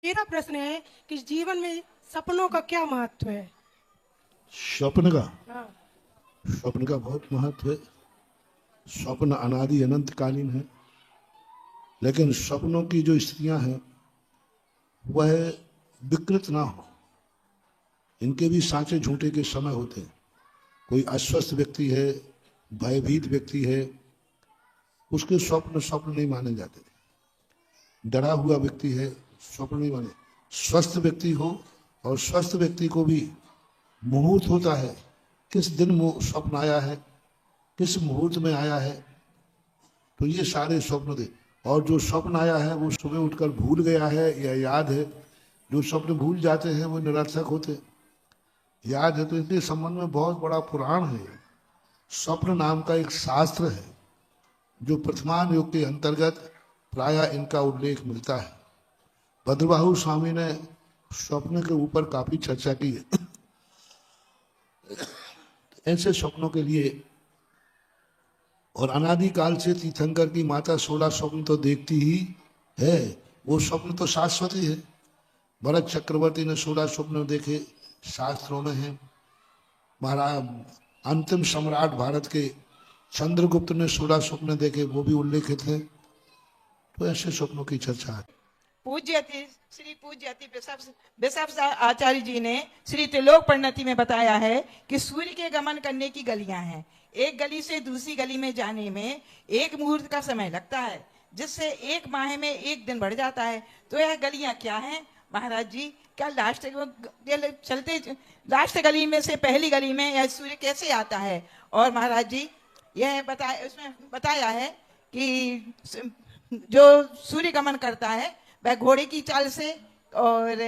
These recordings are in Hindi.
मेरा प्रश्न है कि जीवन में सपनों का क्या महत्व है? स्वप्न का हाँ। स्वप्न का बहुत महत्व है। स्वप्न अनादि अनंत कालीन है, लेकिन स्वप्नों की जो स्त्रियां हैं वह विकृत ना हो। इनके भी सांचे झूठे के समय होते हैं। कोई अस्वस्थ व्यक्ति है, भयभीत व्यक्ति है, उसके स्वप्न स्वप्न नहीं माने जाते। डरा हुआ व्यक्ति है, स्वप्न नहीं माने। स्वस्थ व्यक्ति हो, और स्वस्थ व्यक्ति को भी मुहूर्त होता है, किस दिन स्वप्न आया है, किस मुहूर्त में आया है, तो ये सारे स्वप्न थे। और जो स्वप्न आया है वो सुबह उठकर भूल गया है या याद है। जो स्वप्न भूल जाते हैं वो निरर्थक होते हैं। याद है तो इसके संबंध में बहुत बड़ा पुराण है। स्वप्न नाम का एक शास्त्र है जो प्रथमान युग के अंतर्गत प्रायः इनका उल्लेख मिलता है। भद्रबाहु स्वामी ने स्वप्न के ऊपर काफी चर्चा की है। ऐसे स्वप्नों के लिए, और अनादिकाल से तीर्थंकर की माता 16 स्वप्न तो देखती ही है। वो स्वप्न तो शाश्वत ही है। भरत चक्रवर्ती ने 16 स्वप्न देखे, शास्त्रों में है। महाराज अंतिम सम्राट भारत के चंद्रगुप्त ने 16 स्वप्न देखे, वो भी उल्लेखित है। तो ऐसे स्वप्नों की चर्चा है। श्री पूज्य अति बिशप आचार्य जी ने श्री त्रिलोक परिणति में बताया है कि सूर्य के गमन करने की गलियां हैं। एक गली से दूसरी गली में जाने में एक मुहूर्त का समय लगता है, जिससे एक माह में एक दिन बढ़ जाता है। तो यह गलियां क्या हैं महाराज जी? क्या लास्ट गली में से पहली गली में यह सूर्य कैसे आता है? और महाराज जी यह उसमें बताया है कि जो सूर्य गमन करता है वह घोड़े की चाल से और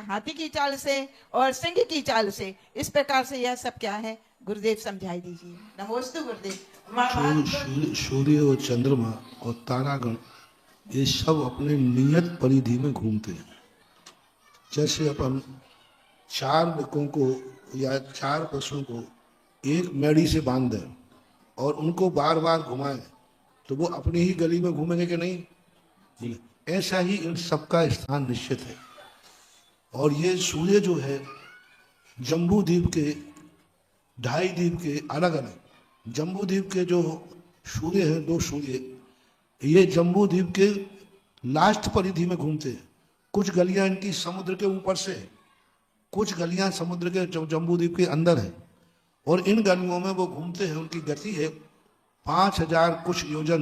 हाथी की चाल से और सिंह की चाल से, इस प्रकार से यह सब क्या है गुरुदेव समझाई दीजिए। नमोस्तु गुरुदेव। सूर्य और चंद्रमा और तारागण ये सब अपने नियत परिधि में घूमते हैं। जैसे अपन 4 मृगों को या 4 पशुओं को एक मेड़ी से बांध दें और उनको बार बार घुमाएं, तो वो अपनी ही गली में घूमेंगे कि नहीं? ऐसा ही इन सबका स्थान निश्चित है। और ये सूर्य जो है, जम्बू द्वीप के 2.5 द्वीप के अलग अलग, जम्बू द्वीप के जो सूर्य हैं, 2 सूर्य, ये जम्बू द्वीप के लास्ट परिधि में घूमते हैं। कुछ गलियां इनकी समुद्र के ऊपर से है, कुछ गलियां समुद्र के जम्बू द्वीप के अंदर है। और इन गलियों में वो घूमते हैं। उनकी गति है 5000 कुछ योजन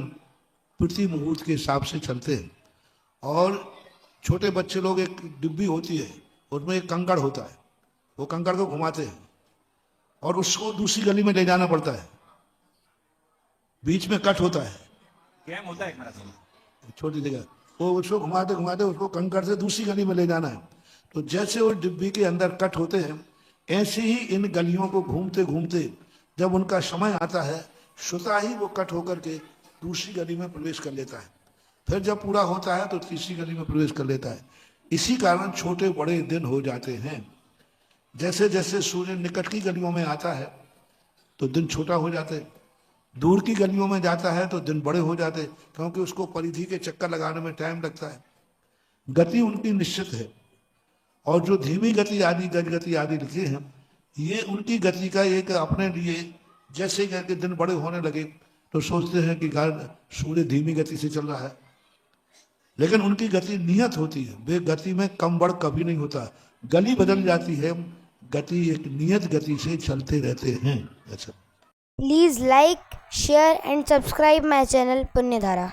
प्रति मुहूर्त के हिसाब से चलते हैं। और छोटे बच्चे लोग, एक डिब्बी होती है, उसमें एक कंकड़ होता है, वो कंकड़ को घुमाते हैं और उसको दूसरी गली में ले जाना पड़ता है। बीच में कट होता है, गेम होता है छोटी जगह, वो उसको घुमाते घुमाते उसको कंकड़ से दूसरी गली में ले जाना है। तो जैसे वो डिब्बी के अंदर कट होते हैं, ऐसे ही इन गलियों को घूमते घूमते जब उनका समय आता है, स्वतः ही वो कट होकर के दूसरी गली में प्रवेश कर लेता है। फिर जब पूरा होता है तो तीसरी गली में प्रवेश कर लेता है। इसी कारण छोटे बड़े दिन हो जाते हैं। जैसे जैसे सूर्य निकट की गलियों में आता है तो दिन छोटा हो जाते, दूर की गलियों में जाता है तो दिन बड़े हो जाते, क्योंकि उसको परिधि के चक्कर लगाने में टाइम लगता है। गति उनकी निश्चित है। और जो धीमी गति आदि, गज गति आदि लिखे हैं, ये उनकी गति का एक अपने लिए, जैसे करके दिन बड़े होने लगे तो सोचते हैं कि सूर्य धीमी गति से चल रहा है, लेकिन उनकी गति नियत होती है। वे गति में कम बढ़ कभी नहीं होता। गली बदल जाती है, गति एक नियत गति से चलते रहते हैं। अच्छा, please like, share and subscribe my channel पुण्यधारा।